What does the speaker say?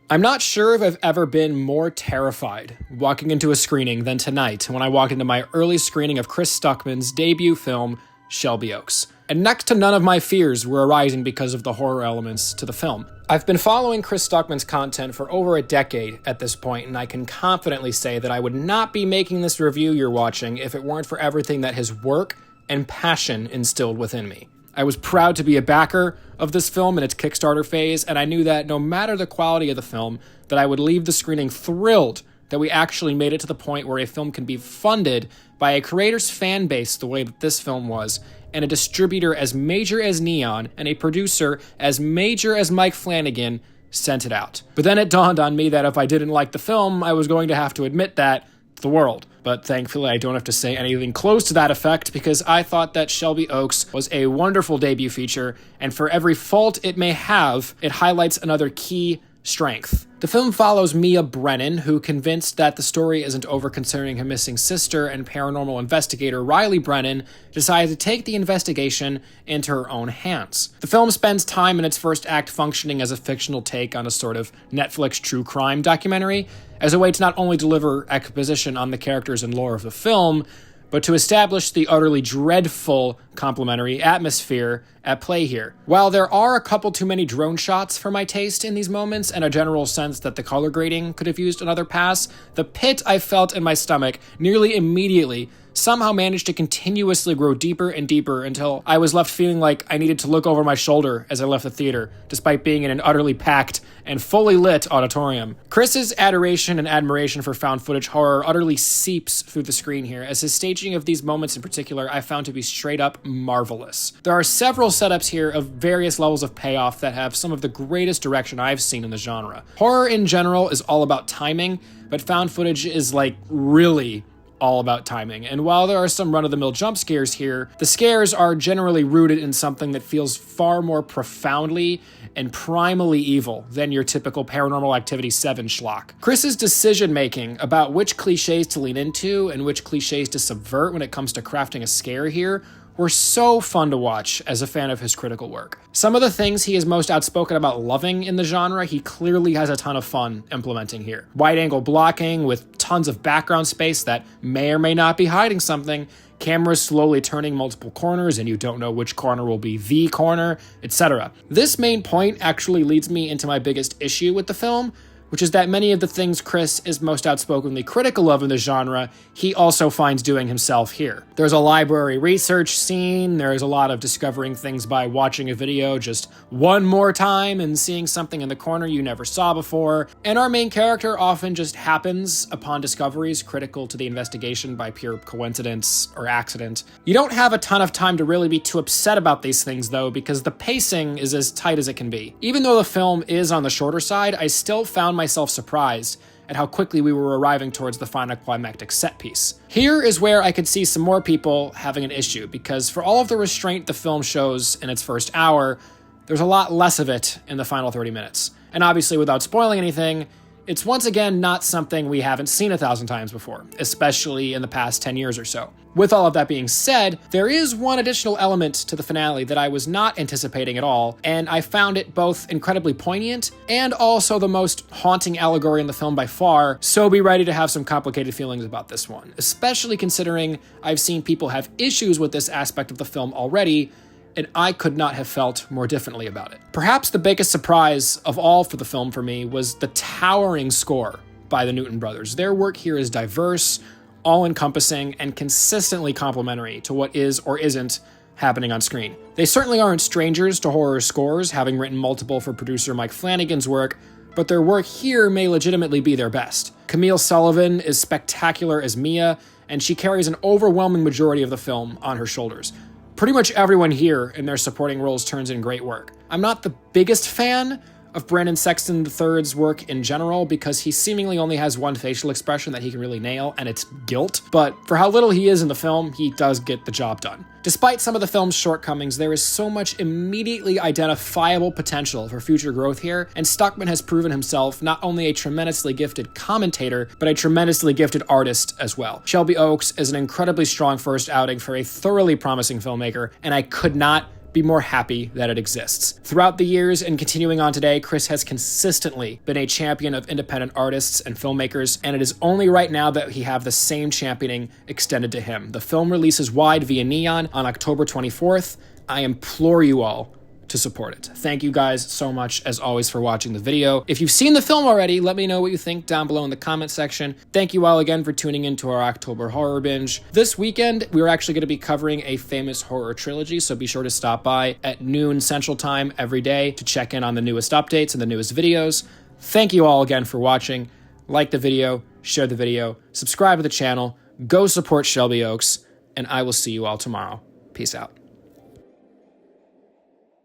I'm not sure if I've ever been more terrified walking into a screening than tonight when I walked into my early screening of Chris Stuckman's debut film, Shelby Oaks. And next to none of my fears were arising because of the horror elements to the film. I've been following Chris Stuckman's content for over a decade at this point, and I can confidently say that I would not be making this review you're watching if it weren't for everything that his work and passion instilled within me. I was proud to be a backer of this film in its Kickstarter phase, and I knew that no matter the quality of the film, that I would leave the screening thrilled that we actually made it to the point where a film can be funded by a creator's fan base the way that this film was, and a distributor as major as Neon, and a producer as major as Mike Flanagan sent it out. But then it dawned on me that if I didn't like the film, I was going to have to admit that to the world. But thankfully, I don't have to say anything close to that effect because I thought that Shelby Oaks was a wonderful debut feature, and for every fault it may have, it highlights another key strength. The film follows Mia Brennan, who, convinced that the story isn't over concerning her missing sister, and paranormal investigator Riley Brennan decides to take the investigation into her own hands. The film spends time in its first act functioning as a fictional take on a sort of Netflix true crime documentary, as a way to not only deliver exposition on the characters and lore of the film, but to establish the utterly dreadful complementary atmosphere at play here. While there are a couple too many drone shots for my taste in these moments, and a general sense that the color grading could have used another pass, the pit I felt in my stomach nearly immediately somehow managed to continuously grow deeper and deeper until I was left feeling like I needed to look over my shoulder as I left the theater, despite being in an utterly packed and fully lit auditorium. Chris's adoration and admiration for found footage horror utterly seeps through the screen here, as his staging of these moments in particular I found to be straight up marvelous. There are several setups here of various levels of payoff that have some of the greatest direction I've seen in the genre. Horror in general is all about timing, but found footage is really all about timing. And while there are some run-of-the-mill jump scares here, the scares are generally rooted in something that feels far more profoundly and primally evil than your typical Paranormal Activity 7 schlock. Chris's decision-making about which cliches to lean into and which cliches to subvert when it comes to crafting a scare here were so fun to watch as a fan of his critical work. Some of the things he is most outspoken about loving in the genre, he clearly has a ton of fun implementing here. Wide-angle blocking with tons of background space that may or may not be hiding something, cameras slowly turning multiple corners and you don't know which corner will be the corner, etc. This main point actually leads me into my biggest issue with the film, which is that many of the things Chris is most outspokenly critical of in the genre, he also finds doing himself here. There's a library research scene, there's a lot of discovering things by watching a video just one more time and seeing something in the corner you never saw before, and our main character often just happens upon discoveries critical to the investigation by pure coincidence or accident. You don't have a ton of time to really be too upset about these things though, because the pacing is as tight as it can be. Even though the film is on the shorter side, I still found myself surprised at how quickly we were arriving towards the final climactic set piece. Here is where I could see some more people having an issue, because for all of the restraint the film shows in its first hour, there's a lot less of it in the final 30 minutes. And obviously, without spoiling anything, it's once again not something we haven't seen 1,000 times before, especially in the past 10 years or so. With all of that being said, there is one additional element to the finale that I was not anticipating at all, and I found it both incredibly poignant and also the most haunting allegory in the film by far, so be ready to have some complicated feelings about this one, especially considering I've seen people have issues with this aspect of the film already, and I could not have felt more differently about it. Perhaps the biggest surprise of all for the film for me was the towering score by the Newton brothers. Their work here is diverse, all-encompassing, and consistently complementary to what is or isn't happening on screen. They certainly aren't strangers to horror scores, having written multiple for producer Mike Flanagan's work, but their work here may legitimately be their best. Camille Sullivan is spectacular as Mia, and she carries an overwhelming majority of the film on her shoulders. Pretty much everyone here in their supporting roles turns in great work. I'm not the biggest fan of Brandon Sexton III's work in general, because he seemingly only has one facial expression that he can really nail, and it's guilt. But for how little he is in the film, he does get the job done. Despite some of the film's shortcomings, there is so much immediately identifiable potential for future growth here, and Stuckman has proven himself not only a tremendously gifted commentator, but a tremendously gifted artist as well. Shelby Oaks is an incredibly strong first outing for a thoroughly promising filmmaker, and I could not be more happy that it exists. Throughout the years and continuing on today, Chris has consistently been a champion of independent artists and filmmakers, and it is only right now that he have the same championing extended to him. The film releases wide via Neon on October 24th. I implore you all to support it. Thank you guys so much, as always, for watching the video. If you've seen the film already, let me know what you think down below in the comment section. Thank you all again for tuning into our October horror binge. This weekend, we're actually going to be covering a famous horror trilogy, so be sure to stop by at noon Central Time every day to check in on the newest updates and the newest videos. Thank you all again for watching. Like the video, share the video, subscribe to the channel, go support Shelby Oaks, and I will see you all tomorrow. Peace out.